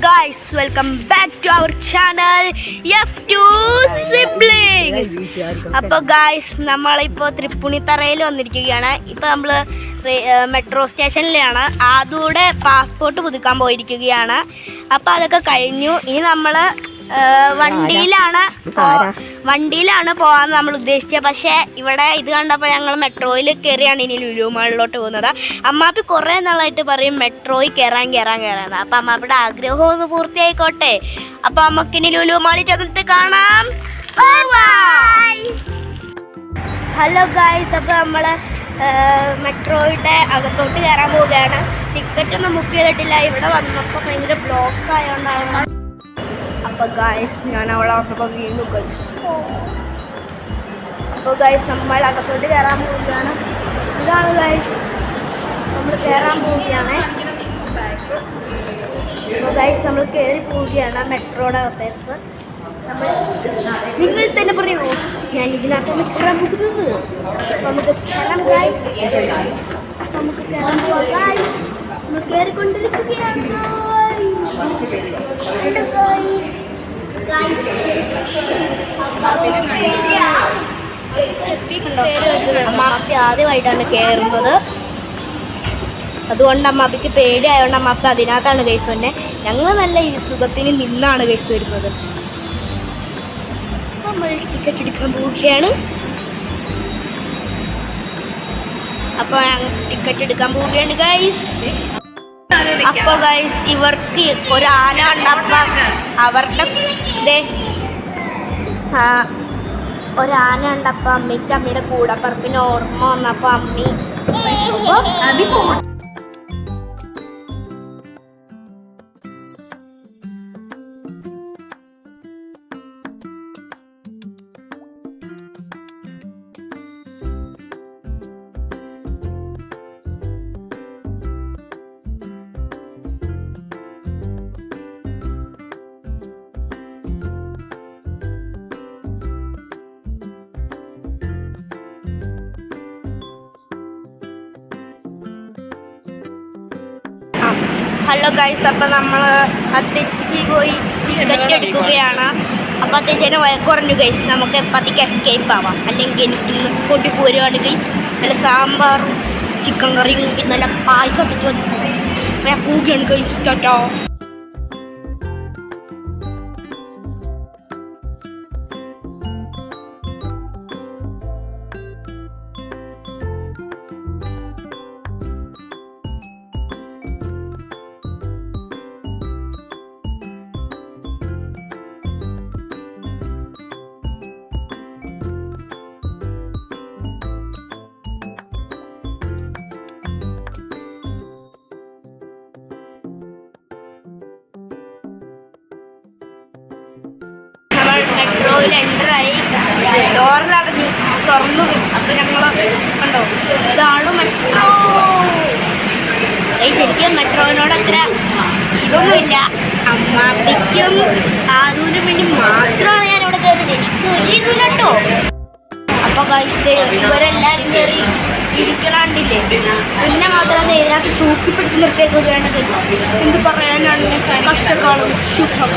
guys, welcome back to our channel F2 Siblings. അപ്പോൾ guys നമ്മളിപ്പോൾ തൃപ്പൂണിത്തറയിൽ വന്നിരിക്കുകയാണ്. ഇപ്പോൾ നമ്മൾ മെട്രോ സ്റ്റേഷനിലാണ്. അതുകൂടെ പാസ്പോർട്ട് പുതുക്കാൻ പോയിരിക്കുകയാണ്. അപ്പോൾ അതൊക്കെ കഴിഞ്ഞു. ഇനി നമ്മൾ വണ്ടിയിലാണ് പോകാൻ നമ്മൾ ഉദ്ദേശിച്ചത്. പക്ഷേ ഇവിടെ ഇത് കണ്ടപ്പോൾ ഞങ്ങൾ മെട്രോയിൽ കയറിയാണ് ഇനി ലുലു മാളിലോട്ട് പോകുന്നത്. അമ്മാപ്പി കുറേ നാളായിട്ട് പറയും മെട്രോയിൽ കയറാൻ. അപ്പം അമ്മാപ്പിയുടെ ആഗ്രഹം ഒന്ന് പൂർത്തിയായിക്കോട്ടെ. അപ്പം നമുക്കിനി ലുലു മാളിൽ ചെന്നിട്ട് കാണാം. ഹലോ ഗായ്സ്, അപ്പോൾ നമ്മൾ മെട്രോയുടെ അകത്തോട്ട് കയറാൻ പോവുകയാണ്. ടിക്കറ്റൊന്നും ബുക്ക് ചെയ്തിട്ടില്ല. ഇവിടെ വന്നപ്പോൾ ഭയങ്കര ബ്ലോക്ക് ആയതുകൊണ്ടാണ്. അപ്പോൾ ഗായ്സ് ഞാൻ അവളെ വന്നപ്പോൾ വീണ്ടും കഴിച്ചു. അപ്പോൾ ഗായ്സ് നമ്മൾ അകത്തോട്ട് കയറാൻ പോവുകയാണ്. ഇതാണ് ഗായ്സ്, നമ്മൾ കയറാൻ പോവുകയാണ്. അപ്പോൾ ഗായ്സ് നമ്മൾ കയറി പോവുകയാണ് മെട്രോയുടെ അകത്തേക്ക്. നിങ്ങൾ തന്നെ പറയൂ, ഞാൻ ഇതിനകത്തൊന്ന് കയറാൻ പോകുന്നത്. നമുക്ക് കയറാം ഗായ്സ്, നമുക്ക് കയറാൻ പോവാം ഗായ്സ്. നമ്മൾ കയറിക്കൊണ്ടിരിക്കുകയാണ്. അമ്മാപ്പി ആദ്യമായിട്ടാണ് കയറുന്നത്. അതുകൊണ്ട് അമ്മാപ്പിക്ക് പേടിയായതുകൊണ്ട് അമ്മാപ്പി അതിനകത്താണ് ഗൈസ് വന്നെ. ഞങ്ങൾ നല്ല ഈ സുഖത്തിന് നിന്നാണ് ഗൈസ് വരുന്നത്. നമ്മൾ ടിക്കറ്റ് എടുക്കാൻ പോവുകയാണ്. അപ്പോൾ ടിക്കറ്റ് എടുക്കാൻ പോവുകയാണ് ഗൈസ്. അപ്പോൾ ഗൈസ് ഇവർക്ക് ഒരാന കണ്ടപ്പോൾ അവരുടെ ഒരാന കണ്ടപ്പോൾ അമ്മയ്ക്ക് അമ്മയുടെ കൂടപ്പറപ്പിന് ഓർമ്മ വന്നപ്പോൾ അമ്മി ഹലോ ഗൈസ്, അപ്പം നമ്മൾ അത്തിച്ച് പോയി ടിക്കറ്റ് എടുക്കുകയാണ്. അപ്പോൾ അത്തേച്ചേനെ കുറഞ്ഞു ഗൈസ്, നമുക്ക് പതിക്ക് എസ്കേപ്പ് ആവാം. അല്ലെങ്കിൽ എനിക്ക് പൊട്ടി പോരുവാണ് ഗൈസ്. നല്ല സാമ്പാറും ചിക്കൻ കറിയും നല്ല പായസം അത്തിച്ചു പോവുകയാണ് ഗൈസ്. കേട്ടോ മെട്രോയിൽ എൻ്ററായി. ഡോറിലടഞ്ഞു തുറന്നു. അപ്പം ഞങ്ങൾ കണ്ടോ, ഇതാണ് മെട്രോ. ശരിക്കും മെട്രോയിനോട് അത്ര ഇതൊന്നുമില്ല. അമ്മാപ്പിക്കും ആദൂനും വേണ്ടി മാത്രമാണ് ഞാൻ ഇവിടെ കയറിയത്. എനിക്ക് ഒരു ഇതുമില്ല കേട്ടോ. അപ്പോൾ കഴിച്ചിട്ട് ഇവരെല്ലാവരും കയറി ഇരിക്കണണ്ടില്ലേ. പിന്നെ മാത്രമേ ഇതിനകത്ത് തൂക്കി പിടിച്ച് നിർത്തിയേക്കുകയാണ്. എന്ത് പറയാനാണ് കഷ്ടക്കാലം സുഖം.